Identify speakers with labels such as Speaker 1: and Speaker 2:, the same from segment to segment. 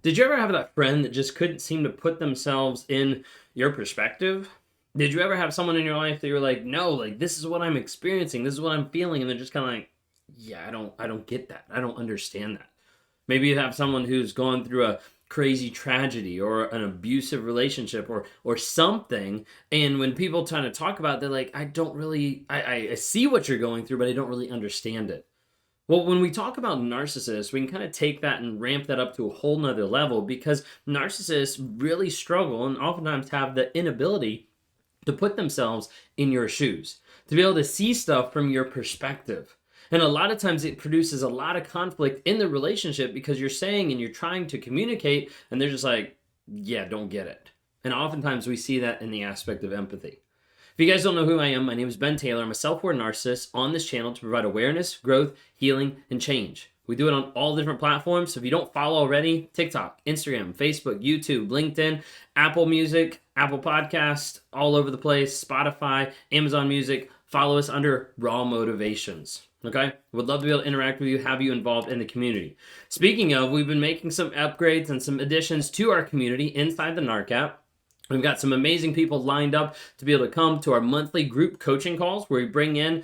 Speaker 1: Did you ever have that friend that just couldn't seem to put themselves in your perspective? Did you ever have someone in your life that you're like, no, like this is what I'm experiencing, this is what I'm feeling, and they're just kind of like, yeah, I don't get that. I don't understand that. Maybe you have someone who's gone through a crazy tragedy or an abusive relationship or something, and when people try to talk about it, they're like, I don't really I see what you're going through, but I don't really understand it. Well, when we talk about narcissists, we can kind of take that and ramp that up to a whole nother level because narcissists really struggle and oftentimes have the inability to put themselves in your shoes, to be able to see stuff from your perspective. And a lot of times it produces a lot of conflict in the relationship because you're saying and you're trying to communicate, and they're just like, yeah, don't get it. And oftentimes we see that in the aspect of empathy. If you guys don't know who I am, my name is Ben Taylor. I'm a self-aware narcissist on this channel to provide awareness, growth, healing, and change. We do it on all different platforms. So if you don't follow already, TikTok, Instagram, Facebook, YouTube, LinkedIn, Apple Music, Apple Podcast, all over the place, Spotify, Amazon Music, follow us under Raw Motivations. Okay? Would love to be able to interact with you, have you involved in the community. Speaking of, we've been making some upgrades and some additions to our community inside the NARC app. We've got some amazing people lined up to be able to come to our monthly group coaching calls where we bring in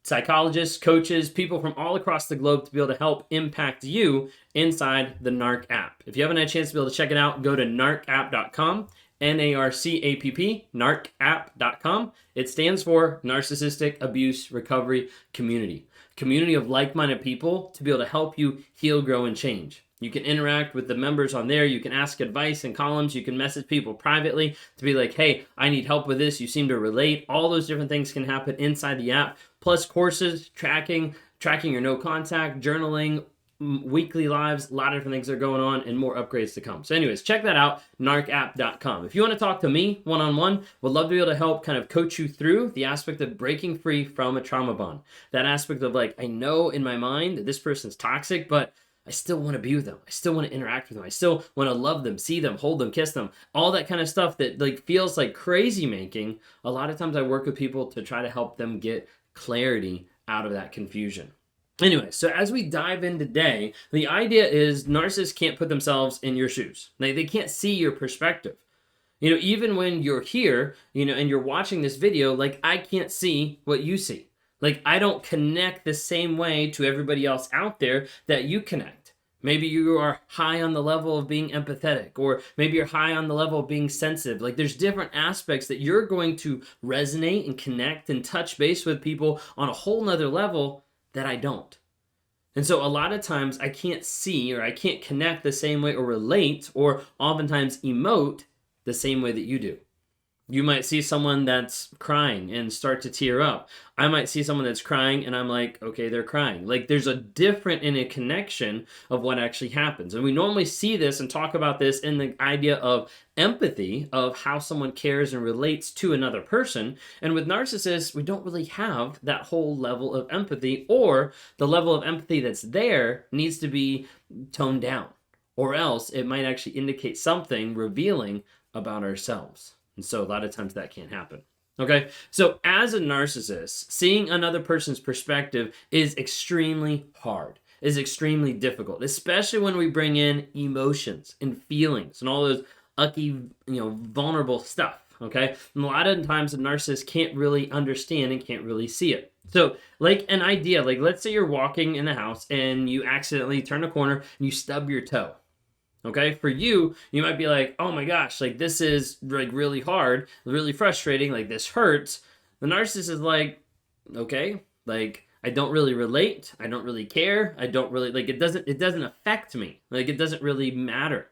Speaker 1: psychologists, coaches, people from all across the globe to be able to help impact you inside the NARC app. If you haven't had a chance to be able to check it out, go to narcapp.com, NARCAPP, narcapp.com. It stands for Narcissistic Abuse Recovery Community. Community of like-minded people to be able to help you heal, grow, and change. You can interact with the members on there. You can ask advice in columns. You can message people privately to be like, hey, I need help with this. You seem to relate. All those different things can happen inside the app. Plus courses, tracking your no contact, journaling, weekly lives, a lot of different things are going on and more upgrades to come. So anyways, check that out, narcapp.com. If you want to talk to me one-on-one, would love to be able to help kind of coach you through the aspect of breaking free from a trauma bond. That aspect of like, I know in my mind that this person's toxic, but I still want to be with them. I still want to interact with them. I still want to love them, see them, hold them, kiss them. All that kind of stuff that like feels like crazy making. A lot of times I work with people to try to help them get clarity out of that confusion. Anyway, so as we dive in today, the idea is narcissists can't put themselves in your shoes. They can't see your perspective. You know, even when you're here, you know, and you're watching this video, like I can't see what you see. Like I don't connect the same way to everybody else out there that you connect. Maybe you are high on the level of being empathetic, or maybe you're high on the level of being sensitive. Like there's different aspects that you're going to resonate and connect and touch base with people on a whole nother level that I don't. And so a lot of times I can't see or I can't connect the same way or relate or oftentimes emote the same way that you do. You might see someone that's crying and start to tear up. I might see someone that's crying and I'm like, okay, they're crying. Like there's a different in a connection of what actually happens. And we normally see this and talk about this in the idea of empathy, of how someone cares and relates to another person. And with narcissists, we don't really have that whole level of empathy, or the level of empathy that's there needs to be toned down, or else it might actually indicate something revealing about ourselves. And so a lot of times that can't happen. Okay, so as a narcissist, seeing another person's perspective is extremely hard, is extremely difficult, especially when we bring in emotions and feelings and all those ucky, vulnerable stuff. Okay, and a lot of times the narcissist can't really understand and can't really see it. So like an idea, like let's say you're walking in the house and you accidentally turn a corner and you stub your toe. Okay, for you, you might be like, oh my gosh, like this is like really hard, really frustrating, like this hurts. The narcissist is like, okay, like I don't really relate, I don't really care, I don't really, like it doesn't affect me, like it doesn't really matter.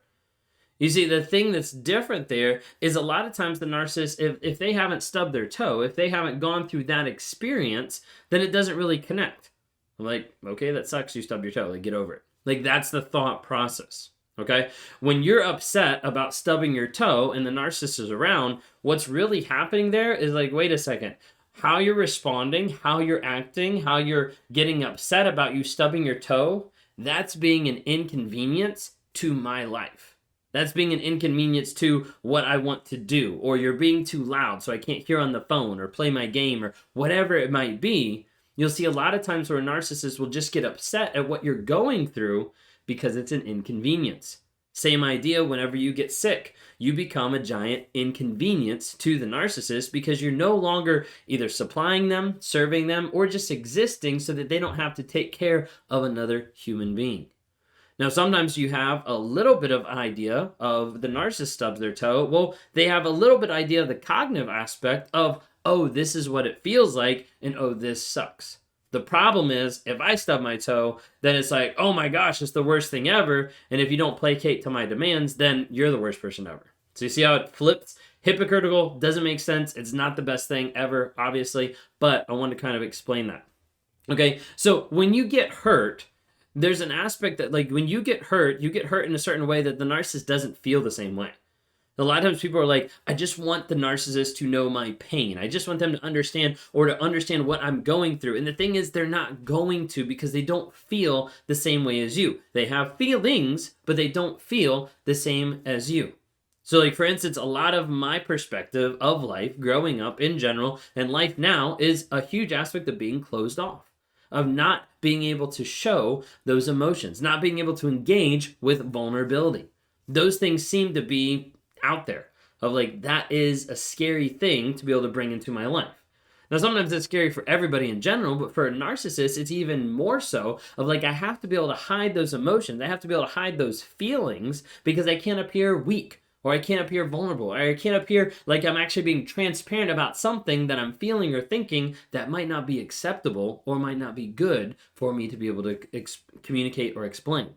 Speaker 1: You see, the thing that's different there is a lot of times the narcissist, if they haven't stubbed their toe, if they haven't gone through that experience, then it doesn't really connect. I'm like, okay, that sucks, you stubbed your toe, like get over it. Like that's the thought process. Okay, when you're upset about stubbing your toe and the narcissist is around, what's really happening there is like, wait a second, how you're responding, how you're acting, how you're getting upset about you stubbing your toe, that's being an inconvenience to my life. That's being an inconvenience to what I want to do, or you're being too loud so I can't hear on the phone or play my game or whatever it might be. You'll see a lot of times where a narcissist will just get upset at what you're going through because it's an inconvenience. Same idea whenever you get sick. You become a giant inconvenience to the narcissist because you're no longer either supplying them, serving them, or just existing so that they don't have to take care of another human being. Now, sometimes you have a little bit of idea of the narcissist stubs their toe. Well, they have a little bit idea of the cognitive aspect of, oh, this is what it feels like, and oh, this sucks. The problem is, if I stub my toe, then it's like, oh my gosh, it's the worst thing ever. And if you don't placate to my demands, then you're the worst person ever. So you see how it flips? Hypocritical, doesn't make sense. It's not the best thing ever, obviously, but I want to kind of explain that. Okay, so when you get hurt, there's an aspect that, like, when you get hurt in a certain way that the narcissist doesn't feel the same way. A lot of times people are like, I just want the narcissist to know my pain. I just want them to understand, or to understand what I'm going through. And the thing is, they're not going to, because they don't feel the same way as you. They have feelings, but they don't feel the same as you. So, like, for instance, a lot of my perspective of life growing up in general and life now is a huge aspect of being closed off, of not being able to show those emotions, not being able to engage with vulnerability. Those things seem to be out there, of like, that is a scary thing to be able to bring into my life. Now, sometimes it's scary for everybody in general, but for a narcissist, it's even more so of like, I have to be able to hide those emotions. I have to be able to hide those feelings because I can't appear weak, or I can't appear vulnerable, or I can't appear like I'm actually being transparent about something that I'm feeling or thinking that might not be acceptable or might not be good for me to be able to communicate or explain.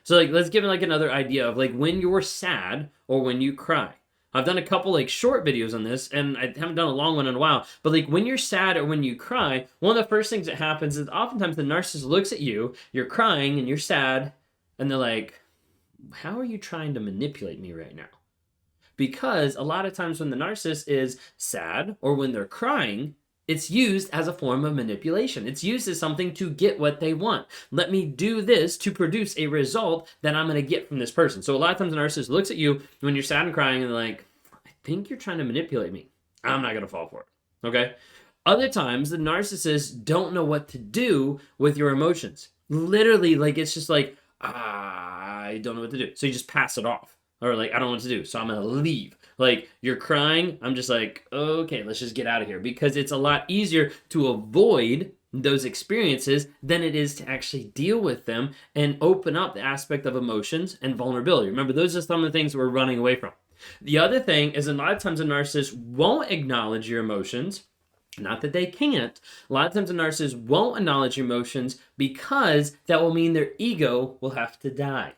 Speaker 1: So, like, let's give it like another idea of like when you're sad or when you cry. I've done a couple like short videos on this, and I haven't done a long one in a while. But like when you're sad or when you cry, one of the first things that happens is oftentimes the narcissist looks at you, you're crying and you're sad, and they're like, how are you trying to manipulate me right now? Because a lot of times when the narcissist is sad or when they're crying, it's used as a form of manipulation. It's used as something to get what they want. Let me do this to produce a result that I'm going to get from this person. So a lot of times the narcissist looks at you when you're sad and crying and they're like, I think you're trying to manipulate me. I'm not going to fall for it. Okay? Other times the narcissists don't know what to do with your emotions. Literally, like, it's just like, I don't know what to do. So you just pass it off. Or like, I don't know what to do, so I'm going to leave. Like, you're crying, I'm just like, okay, let's just get out of here. Because it's a lot easier to avoid those experiences than it is to actually deal with them and open up the aspect of emotions and vulnerability. Remember, those are some of the things we're running away from. The other thing is a lot of times a narcissist won't acknowledge your emotions. Not that they can't. A lot of times a narcissist won't acknowledge your emotions because that will mean their ego will have to die.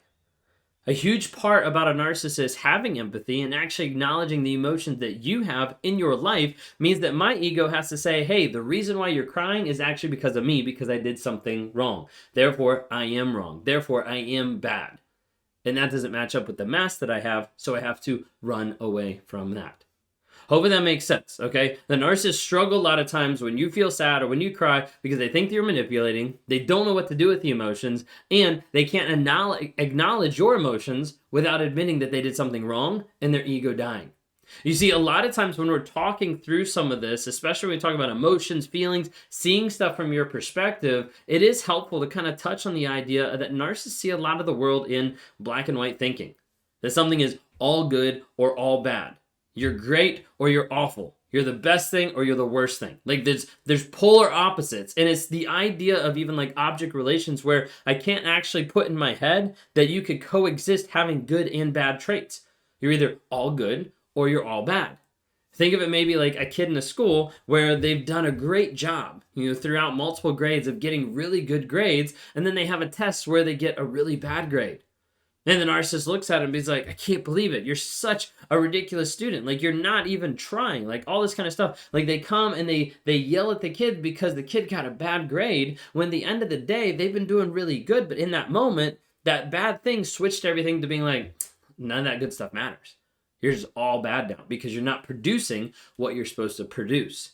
Speaker 1: A huge part about a narcissist having empathy and actually acknowledging the emotions that you have in your life means that my ego has to say, hey, the reason why you're crying is actually because of me, because I did something wrong. Therefore, I am wrong. Therefore, I am bad. And that doesn't match up with the mask that I have, so I have to run away from that. Hopefully that makes sense, okay? The narcissists struggle a lot of times when you feel sad or when you cry because they think you're manipulating, they don't know what to do with the emotions, and they can't acknowledge your emotions without admitting that they did something wrong and their ego dying. You see, a lot of times when we're talking through some of this, especially when we talk about emotions, feelings, seeing stuff from your perspective, it is helpful to kind of touch on the idea that narcissists see a lot of the world in black and white thinking. That something is all good or all bad. You're great or you're awful. You're the best thing or you're the worst thing. Like there's polar opposites. And it's the idea of even like object relations where I can't actually put in my head that you could coexist having good and bad traits. You're either all good or you're all bad. Think of it maybe like a kid in a school where they've done a great job, throughout multiple grades of getting really good grades, and then they have a test where they get a really bad grade. And the narcissist looks at him and he's like, I can't believe it. You're such a ridiculous student. Like, you're not even trying. Like, all this kind of stuff. Like, they come and they yell at the kid because the kid got a bad grade, when at the end of the day, they've been doing really good. But in that moment, that bad thing switched everything to being like, none of that good stuff matters. You're just all bad now because you're not producing what you're supposed to produce.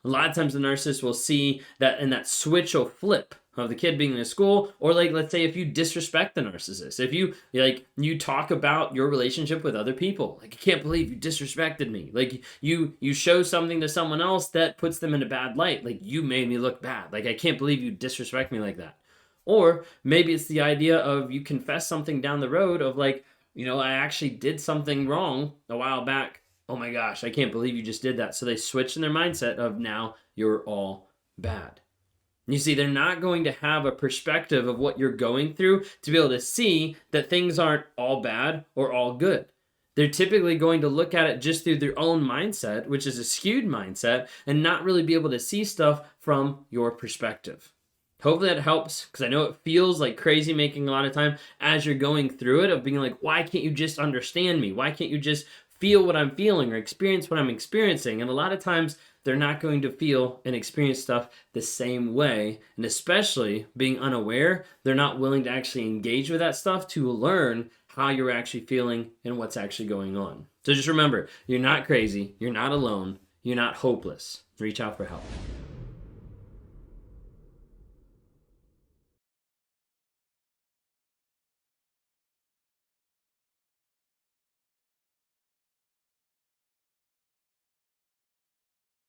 Speaker 1: A lot of times the narcissist will see that, and that switch will flip of the kid being in a school, or like, let's say if you disrespect the narcissist, if you talk about your relationship with other people, like, I can't believe you disrespected me. Like, you show something to someone else that puts them in a bad light. Like, you made me look bad. Like, I can't believe you disrespect me like that. Or maybe it's the idea of you confess something down the road of like, I actually did something wrong a while back. Oh my gosh, I can't believe you just did that. So they switch in their mindset of now you're all bad. You see, they're not going to have a perspective of what you're going through to be able to see that things aren't all bad or all good. They're typically going to look at it just through their own mindset, which is a skewed mindset, and not really be able to see stuff from your perspective. Hopefully that helps, because I know it feels like crazy making a lot of time as you're going through it of being like, why can't you just understand me? Why can't you just feel what I'm feeling or experience what I'm experiencing? And a lot of times they're not going to feel and experience stuff the same way. And especially being unaware, they're not willing to actually engage with that stuff to learn how you're actually feeling and what's actually going on. So just remember, you're not crazy, you're not alone, you're not hopeless. Reach out for help.